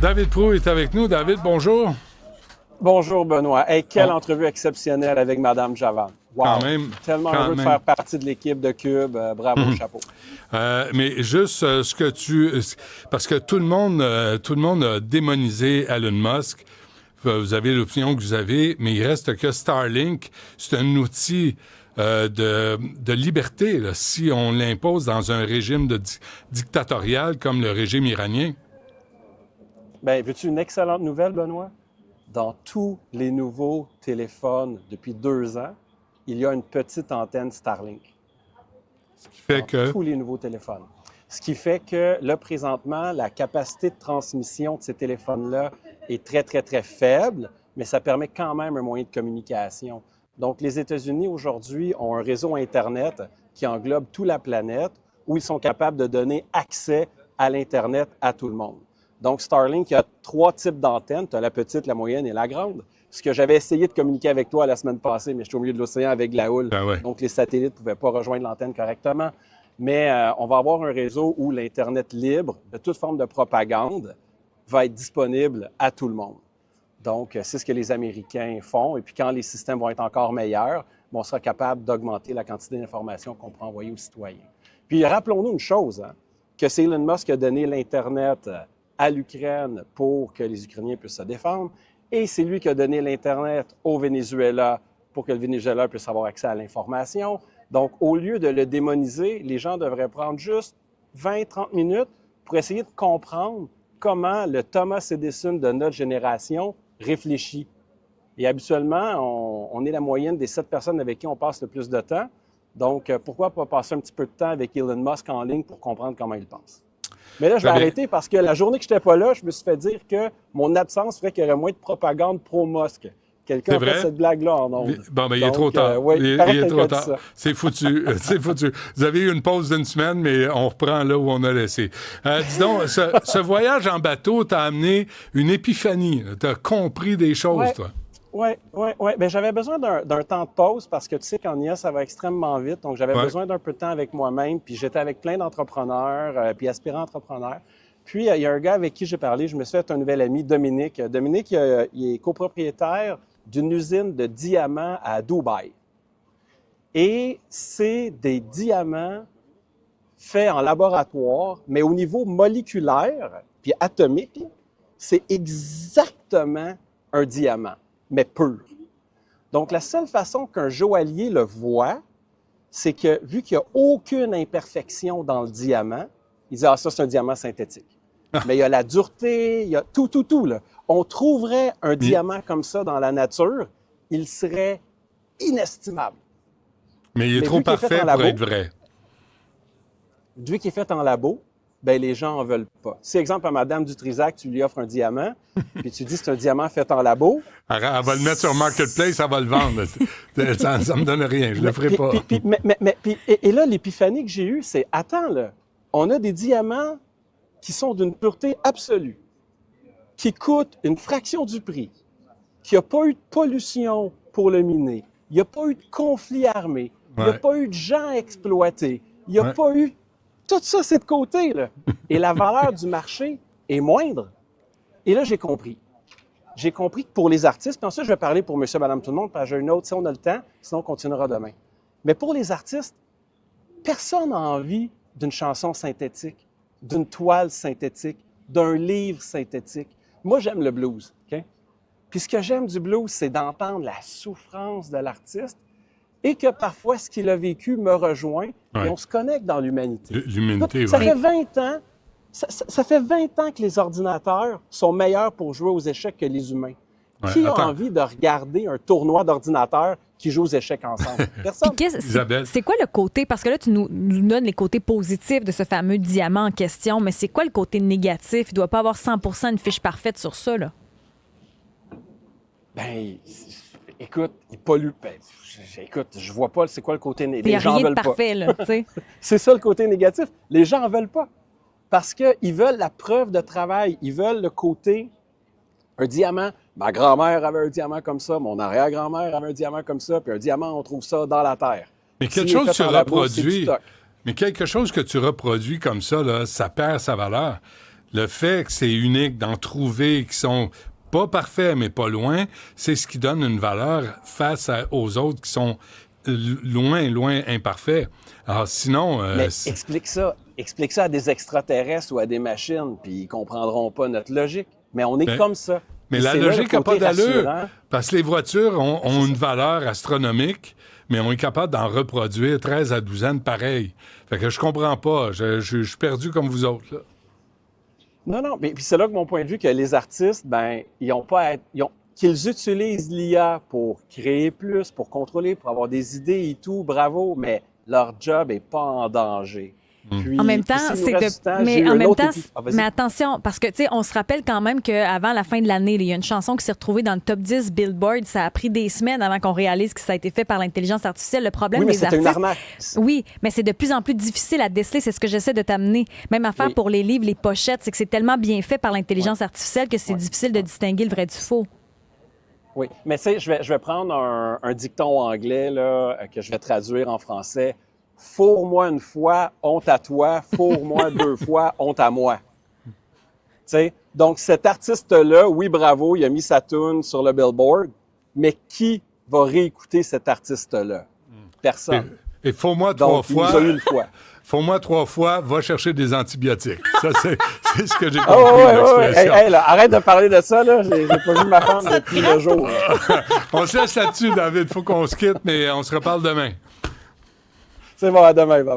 David Proulx est avec nous. David, bonjour. Bonjour, Benoît. Hey, quelle entrevue exceptionnelle avec Mme Javan. Wow. Quand même. Tellement heureux de faire partie de l'équipe de Cube. Bravo, chapeau. Mais juste ce que parce que tout le monde a démonisé Elon Musk. Vous avez l'opinion que vous avez, mais il reste que Starlink, c'est un outil de liberté, là, si on l'impose dans un régime dictatorial comme le régime iranien. Bien, veux-tu une excellente nouvelle, Benoît? Dans tous les nouveaux téléphones depuis 2 ans, il y a une petite antenne Starlink. Ce qui fait que... Tous les nouveaux téléphones. Ce qui fait que, là, présentement, la capacité de transmission de ces téléphones-là est très, très, très faible, mais ça permet quand même un moyen de communication. Donc, les États-Unis, aujourd'hui, ont un réseau Internet qui englobe toute la planète, où ils sont capables de donner accès à l'Internet à tout le monde. Donc, Starlink, il y a 3 types d'antennes. Tu as la petite, la moyenne et la grande. Ce que j'avais essayé de communiquer avec toi la semaine passée, mais j'étais au milieu de l'océan avec la houle. Ben ouais. Donc, les satellites ne pouvaient pas rejoindre l'antenne correctement. Mais on va avoir un réseau où l'Internet libre, de toute forme de propagande, va être disponible à tout le monde. Donc, c'est ce que les Américains font. Et puis, quand les systèmes vont être encore meilleurs, on sera capable d'augmenter la quantité d'informations qu'on peut envoyer aux citoyens. Puis, rappelons-nous une chose, que c'est Elon Musk qui a donné l'Internet à l'Ukraine pour que les Ukrainiens puissent se défendre. Et c'est lui qui a donné l'Internet au Venezuela pour que le Venezuela puisse avoir accès à l'information. Donc, au lieu de le démoniser, les gens devraient prendre juste 20-30 minutes pour essayer de comprendre comment le Thomas Edison de notre génération réfléchit. Et habituellement, on est la moyenne des 7 personnes avec qui on passe le plus de temps. Donc, pourquoi pas passer un petit peu de temps avec Elon Musk en ligne pour comprendre comment il pense? Mais là, je vais arrêter parce que la journée que je n'étais pas là, je me suis fait dire que mon absence ferait qu'il y aurait moins de propagande pro-Musk. Quelqu'un a fait cette blague-là en ondes. Bon, ben, il est trop tard. Oui, il est trop tard. C'est foutu. C'est foutu. Vous avez eu une pause d'une semaine, mais on reprend là où on a laissé. Dis donc, ce voyage en bateau t'a amené une épiphanie. Tu as compris des choses, toi. Oui. Bien, j'avais besoin d'un temps de pause parce que tu sais qu'en IA, ça va extrêmement vite. Donc, j'avais besoin d'un peu de temps avec moi-même. Puis, j'étais avec plein d'entrepreneurs, puis aspirants entrepreneurs. Puis, il y a un gars avec qui j'ai parlé. Je me suis fait un nouvel ami, Dominique. Dominique, il est copropriétaire d'une usine de diamants à Dubaï. Et c'est des diamants faits en laboratoire, mais au niveau moléculaire puis atomique, c'est exactement un diamant, mais pur. Donc, la seule façon qu'un joaillier le voit, c'est que, vu qu'il n'y a aucune imperfection dans le diamant, il dit « Ah, ça, c'est un diamant synthétique. » Mais il y a la dureté, il y a tout, là. On trouverait un diamant comme ça dans la nature, il serait inestimable. Mais il est trop parfait pour être vrai. Vu qu'il est fait en labo, ben les gens n'en veulent pas. Si, exemple, à Mme Dutrisac, tu lui offres un diamant, puis tu dis c'est un diamant fait en labo... Elle va le mettre sur Marketplace, elle va le vendre. ça me donne rien, je le ferai pas. Et là, l'épiphanie que j'ai eue, c'est, attends, là, on a des diamants qui sont d'une pureté absolue, qui coûtent une fraction du prix, qui n'a pas eu de pollution pour le miner, il n'y a pas eu de conflit armé, il n'y a pas eu de gens exploités, il n'y a pas eu... Tout ça, c'est de côté, là. Et la valeur du marché est moindre. Et là, j'ai compris. J'ai compris que pour les artistes, puis ensuite, je vais parler pour monsieur, madame, tout le monde, parce que j'ai une autre, si on a le temps, sinon on continuera demain. Mais pour les artistes, personne n'a envie d'une chanson synthétique, d'une toile synthétique, d'un livre synthétique. Moi, j'aime le blues, OK? Puis ce que j'aime du blues, c'est d'entendre la souffrance de l'artiste et que parfois, ce qu'il a vécu me rejoint et on se connecte dans l'humanité. L'humanité, ça fait 20 ans, ça fait 20 ans que les ordinateurs sont meilleurs pour jouer aux échecs que les humains. Qui a envie de regarder un tournoi d'ordinateurs qui joue aux échecs ensemble? Personne. C'est quoi le côté, parce que là, tu nous donnes les côtés positifs de ce fameux diamant en question, mais c'est quoi le côté négatif? Il ne doit pas avoir 100% une fiche parfaite sur ça, là. Ben, écoute, il pollue. Écoute, je vois pas c'est quoi le côté négatif. Il n'y a rien de parfait, là, tu sais. C'est ça le côté négatif. Les gens en veulent pas. Parce qu'ils veulent la preuve de travail. Ils veulent le côté, un diamant. Ma grand-mère avait un diamant comme ça, mon arrière-grand-mère avait un diamant comme ça, puis un diamant, on trouve ça dans la terre. Mais quelque chose que tu reproduis, mais quelque chose que tu reproduis comme ça, là, ça perd sa valeur. le fait que c'est unique, d'en trouver qui sont pas parfaits, mais pas loin, c'est ce qui donne une valeur face aux autres qui sont loin imparfaits. Alors sinon... mais explique ça à des extraterrestres ou à des machines, puis ils comprendront pas notre logique. Mais on est comme ça. Mais la logique n'a pas d'allure, parce que les voitures ont une valeur astronomique, mais on est capable d'en reproduire 13 à 12 ans pareil. Fait que je comprends pas. Je suis perdu comme vous autres, là. Non, mais puis c'est là que mon point de vue que les artistes, ils ont pas à être, qu'ils utilisent l'IA pour créer plus, pour contrôler, pour avoir des idées et tout, bravo, mais leur job est pas en danger. Puis, en même temps, mais attention, parce que, tu sais, on se rappelle quand même qu'avant la fin de l'année, il y a une chanson qui s'est retrouvée dans le top 10 Billboard. Ça a pris des semaines avant qu'on réalise que ça a été fait par l'intelligence artificielle. Le problème des artistes... une arnaque. Oui, mais c'est de plus en plus difficile à déceler. C'est ce que j'essaie de t'amener. Même affaire pour les livres, les pochettes, c'est que c'est tellement bien fait par l'intelligence artificielle que c'est difficile de distinguer le vrai du faux. Oui, mais tu sais, je vais prendre un dicton anglais là, que je vais traduire en français. Fourre-moi une fois, honte à toi. Fourre-moi 2 fois, honte à moi. Tu sais, donc cet artiste-là, oui, bravo, il a mis sa tune sur le Billboard, mais qui va réécouter cet artiste-là? Personne. Et faut-moi 3 fois. Il a eu une fois. Faut-moi 3 fois, va chercher des antibiotiques. Ça, c'est ce que j'ai compris de l'expression. Hey, là, arrête de parler de ça, là. J'ai pas vu ma femme depuis le jour. On se laisse là-dessus, David. Faut qu'on se quitte, mais on se reparle demain. C'est bon, à demain. Bye.